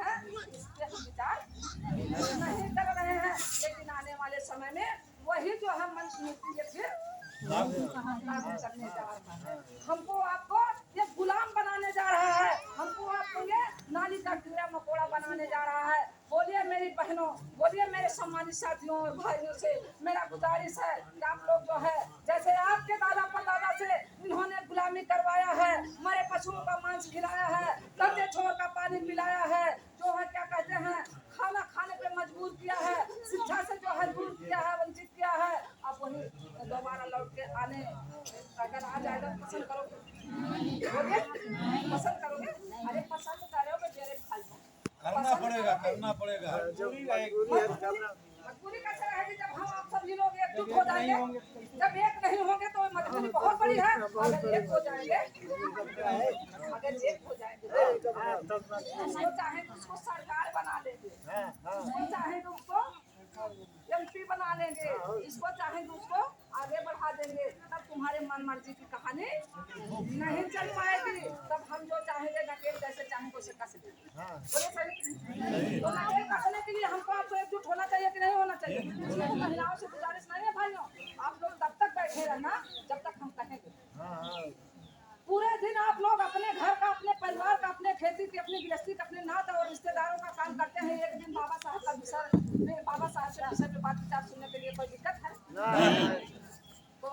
हैं इसके हम विचार नहीं कर रहे हैं, लेकिन आने वाले समय में वही जो है मनुस्मृति ये फिर लागू करने जा रहा है। हमको आपको ये गुलाम बनाने जा रहा है, हमको आपको ये नाली का कीड़ा मकोड़ा बनाने जा रहा है। बोलिए मेरी बहनों, बोलिए मेरे सम्मानित साथियों और भाइयों से मेरा गुजारिश है कि आप लोग जो है जैसे आपके दादा परदादा से इन्होंने गुलामी करवाया है, मरे पशुओं का मांस खिलाया है, गंदे छोर का पानी पिलाया है, जो है क्या कहते हैं खाना खाने पे मजबूर किया है, शिक्षा से जो है दूर किया है, वंचित किया है। अब वही दोबारा लौट के आने अगर आ जाएगा पसंद करोगे? पसंद करोगे? अरे पसंद करोगे मेरे भाई को करना पड़ेगा, करना पड़ेगा। मजबूरी कैसे रहेगी जब हम आप सभी लोग एकजुट हो जाएंगे? जब एक नहीं होंगे तो मजबूरी बहुत बड़ी है। अगर एक हो जाएंगे, अगर एक हो जाएंगे उसको चाहे तो उसको सरकार बना लेंगे, उसको चाहे तो उसको एमपी बना लेंगे, इसको चाहे तो उसको आगे बढ़ा देंगे। तब तुम्हारे मन मर्जी की कहानी नहीं चल पाएगी। तब हम जो चाहेंगे नकेल जैसे चाहें वैसे कस देंगे। बोले सही? तो नकेल कसने के लिए हमको आपको एकजुट होना चाहिए कि नहीं होना चाहिए? महिलाओं से गुजारिश नहीं है भाइयों, आप लोग तब तक बैठे रहना जब तक हम कहेंगे। पूरे दिन आप लोग अपने घर का, अपने परिवार का, अपने खेती की, अपनी गृहस्थी का, अपने नात और रिश्तेदारों का काम करते हैं। एक दिन बाबा साहब का विषय, बाबा साहब से विषय पे बात विचार सुनने के लिए कोई दिक्कत है? तो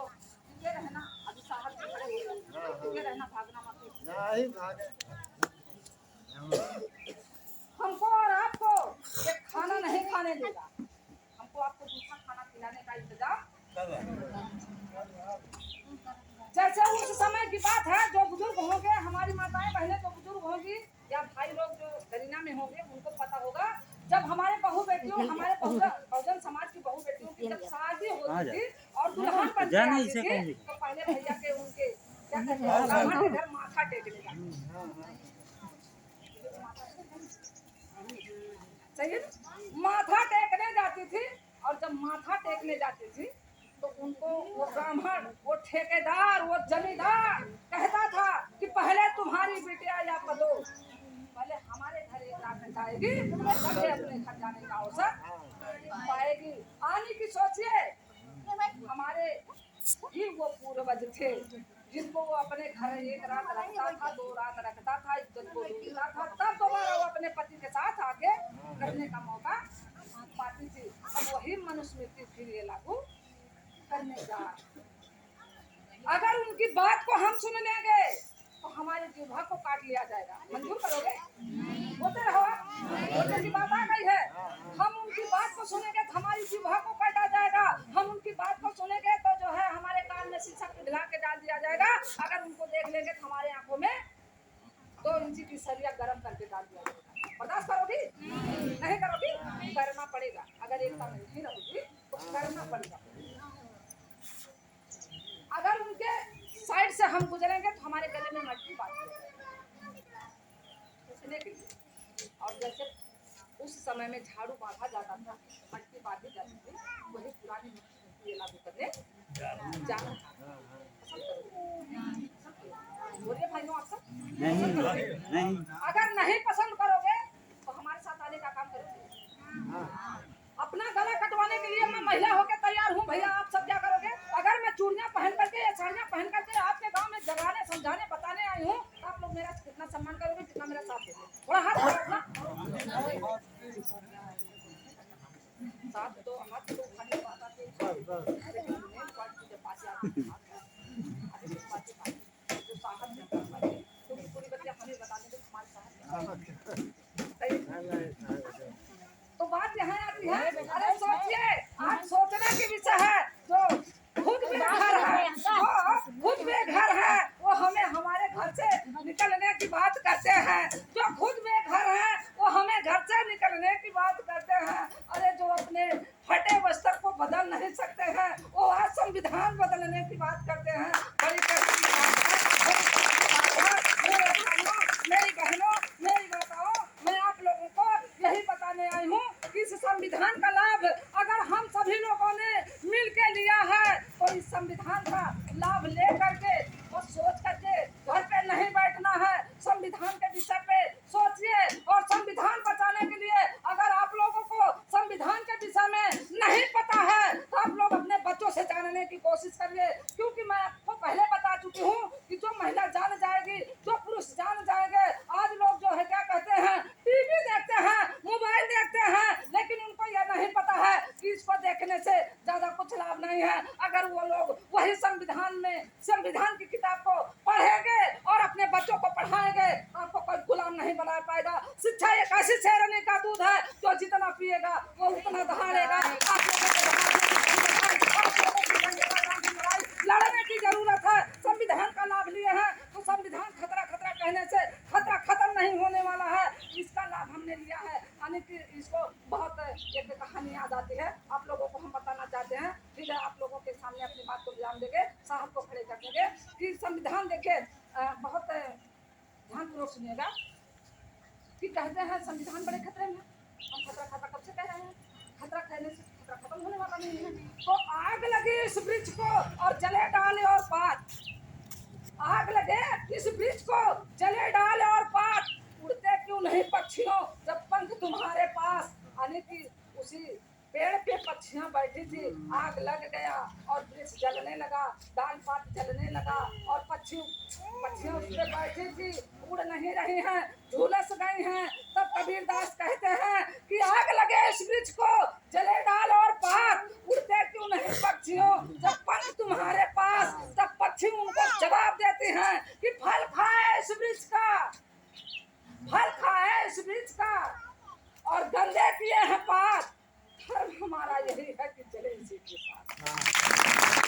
टिके रहना, अभी साहब से खड़े हो गए, टिके रहना, भागना मत। नहीं भागे। हमको और आपको ये खाना नहीं खाने देगा, हमको आपको दूसरा खाना खिलाने का इंतजाम। जैसे उस समय की बात है, जो बुजुर्ग होंगे, हमारी माताएं बहनें जो बुजुर्ग होंगी या भाई लोग जो गरीना में होंगे, उनको पता होगा जब हमारे बहू बेटियों, हमारे बहुजन समाज की बहू बेटियों की जब शादी होती थी और दुल्हन बन के आती थी, तो पहले भैया के उनके क्या कहते हैं ब्राह्मण के घर माथा टेकने जाते सही है, माथा टेकने जाती थी। और जब माथा टेकने जाती थी तो उनको वो ब्राह्मण, वो ठेकेदार, वो जमींदार कहता था कि पहले तुम्हारी बिटिया या पदो पहले हमारे घर एक रात आएगी, तब अपने घर जाने का अवसर पाएगी। आने की सोचिए, हमारे ही वो पूर्वज थे जिनको वो अपने घर एक रात रखता था, 2 रात रखता था, इज्जत को लूटता था, तब दोबारा वो अपने पति के साथ आके रहने का मौका पाती थी। अब वही मनुस्मृति फिर ये लागू करने जा। अगर उनकी बात को हम सुन लेंगे तो हमारे जिह्वा को काट लिया जाएगा। मंजूर करोगे? बोलते रहो, बोलने की बात आ गई है। हम उनकी बात को सुनेंगे तो हमारी जिह्वा को काटा जाएगा। हम उनकी बात को सुनेंगे तो जो है हमारे कान में शीशा पिघला के डाल दिया जाएगा। अगर उनको देख लेंगे तो हमारे आंखों में 2 इंची की सरिया गर्म करके डाल दिया जाएगा। बर्दाश्त करोगी? नहीं करोगी? करना पड़ेगा। अगर एकता में नहीं रहोगी तो करना पड़ेगा। अगर उनके साइड से हम गुजरेंगे तो हमारे गले में मट्टी बांध इसलिए के लिए। और जैसे उस समय में झाड़ू बांधा जाता था, मट्टी बांधी जाती थी, वही पुरानी मट्टी लागू करने जाना। बोलिए भाइयों, आप सब नहीं। अगर नहीं पसंद करोगे तो हमारे साथ आने का काम करोगे। अपना गला कटवाने के लिए मैं महिला होकर तैयार हूँ भैया, आप सब क्या करोगे? अगर मैं चूड़ियाँ पहन करके या साड़ियाँ पहन करके आपके गांव में जगाने, समझाने, बताने आई हूँ, आप लोग मेरा कितना सम्मान करोगे, कितना मेरा साथ दोगे? थोड़ा हाथ अपना साथ तो हाथ तो उठाने की बात आती है, लेकिन मेन पॉइंट की जब बात आती है जो साहब ने करवाई तो पूरी बच्चे हमें बताने के हमारे साहब तो बात यहाँ आती है। अरे सोचिए, आज सोचने की विषय है। जो खुद बेघर है, वो खुद बेघर है, वो हमें हमारे घर से निकलने की बात करते हैं। जो खुद बेघर है वो हमें घर से निकलने की बात करते हैं। अरे जो अपने फटे वस्त्र को बदल नहीं सकते हैं, वो आज संविधान बदलने की बात करते हैं। बड़ी कष्ट की बात है। मेरी बहनों, मेरी माताओं, मैं आप लोगों को यही बताने आई हूँ कि इस संविधान का लाभ अगर हम सभी लोगों ने मिल के लिया है तो इस संविधान का लाभ ले करके और सोच करके घर पे नहीं बैठना है। संविधान के विषय पे सोचिए और संविधान बचा ऐसी शेरनी का दूध है जो जितना पिएगा वो उतना दहाड़ेगा। आप लोगों को लड़ने की जरूरत है। संविधान का लाभ लिए हैं तो संविधान खतरा खतरा कहने से खतरा खत्म नहीं होने वाला है। इसका लाभ हमने लिया है। यानी कि इसको बहुत एक कहानी याद आती है, आप लोगों को हम बताना चाहते हैं। ठीक है, आप लोगों के सामने अपनी बात को ध्यान देंगे, साहब को खड़े कर देंगे कि संविधान देखिए बहुत ध्यानपूर्वक सुनिएगा कि कहते हैं संविधान बड़े खतरे में। हम खतरा खतरा कब से कह रहे हैं? खतरा कहने से खतरा खत्म होने वाला नहीं है। तो आग लगे इस वृक्ष को और जले डाले और पात, आग लगे इस वृक्ष को जले डाले और पात, उड़ते क्यों नहीं पक्षियों जब पंख तुम्हारे पास। यानी कि उसी पेड़ पे पक्षियां बैठी थी, आग लग गया और वृक्ष जलने लगा, डाल पात जलने लगा और पक्षियां उस पे बैठी थी, उड़ नहीं रही हैं, झुलस गई हैं। तब कबीरदास कहते हैं कि आग लगे इस वृक्ष को जले डाल और पात, उड़ते क्यों नहीं पक्षियों जब पंख तुम्हारे पास। तब पक्षी उनको जवाब देते हैं कि फल खाए इस वृक्ष का, फल खाए इस वृक्ष का और गंदे किए हैं पात। धर्म हमारा यही है कि चले इसी के साथ।